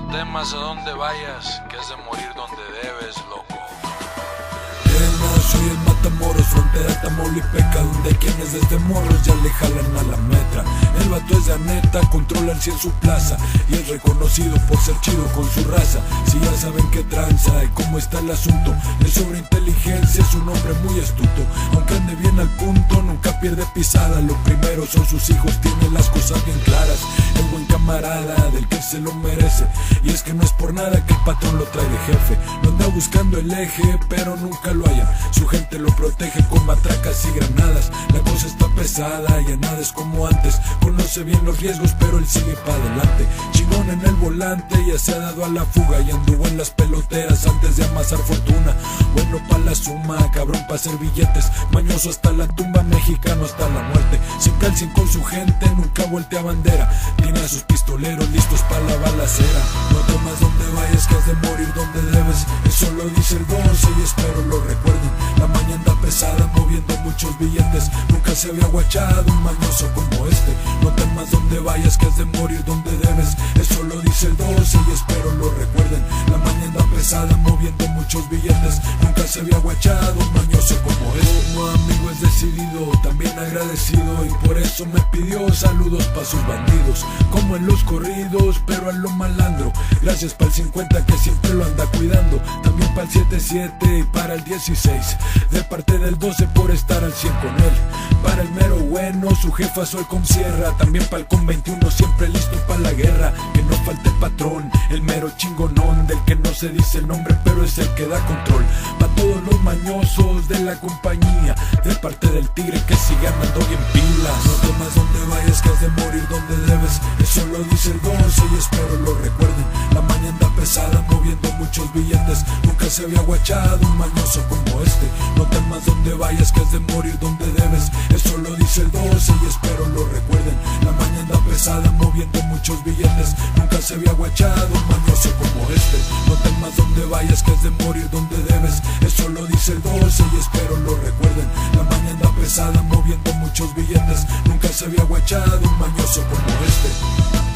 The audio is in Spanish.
No temas a donde vayas, que has de morir donde debes, loco. Soy el Matamoros, frontera Tamaulipeca, donde hay quienes desde morros ya le jalan a la metra. El vato es de neta, controla el 100 su plaza y es reconocido por ser chido con su raza. Si ya saben qué tranza y cómo está el asunto, es sobre inteligencia, es un hombre muy astuto. Aunque ande bien al punto, nunca pierde pisada. Lo primero son sus hijos, tiene las cosas bien claras. Es buen camarada, del que se lo merece. Y es que no es por nada que el patrón lo trae de jefe. No anda buscando el eje, pero nunca lo hallan. Su gente lo protege con matracas y granadas. La cosa está pesada, ya nada es como antes. Conoce bien los riesgos, pero él sigue para adelante. Chingón en el volante, ya se ha dado a la fuga y anduvo en las peloteras antes de amasar fortuna. Bueno pa' la suma, cabrón pa' hacer billetes. Mañoso hasta la tumba, mexicano hasta la muerte. Siempre al 100 con su gente, nunca voltea bandera. Tiene a sus pistoleros listos pa' la balacera. No tomas donde vayas, que has de morir donde debes. Eso lo dice el 12 y espero lo recuerden. La maña anda pesada, moviendo muchos billetes. Nunca se había guachado un mañoso como este. No temas donde vayas, que has de morir donde debes. Eso lo dice el 12 y espero lo recuerden. La maña anda pesada, moviendo muchos billetes. Nunca se había guachado un mañoso como este. Como amigo es decidido, también agradecido, y por eso me pidió saludos pa' sus bandidos. Como en los corridos, pero a lo malandro. Gracias pa'l 50 que siempre lo anda cuidando. También pa'l 77 y para el 16. De parte del 12 por estar al 100 con él. Para el mero bueno, su jefa soy con Sierra. También pa'l con 21 siempre listo pa' la guerra. Que no falte patrón, el mero chingonón, del que no se dice el nombre pero es el que da control. Pa' todos los mañosos de la compañía, de parte del tigre que sigue andando bien pilas. No temas donde vayas, que has de morir donde debes. Eso lo dice el 12 y espero lo recuerden. La maña anda pesada, moviendo muchos billetes. Nunca se había guachado un mañoso como este. No temas donde vayas, que has de morir donde debes. Eso lo dice el 12 y espero lo recuerden. La maña anda pesada, moviendo muchos billetes. Nunca se había guachado un mañoso como este. No temas donde vayas, que has de morir donde debes. Eso lo dice el 12 y espero lo recuerden. La maña anda pesada, moviendo muchos billetes. Nunca se había guachado un mañoso como este.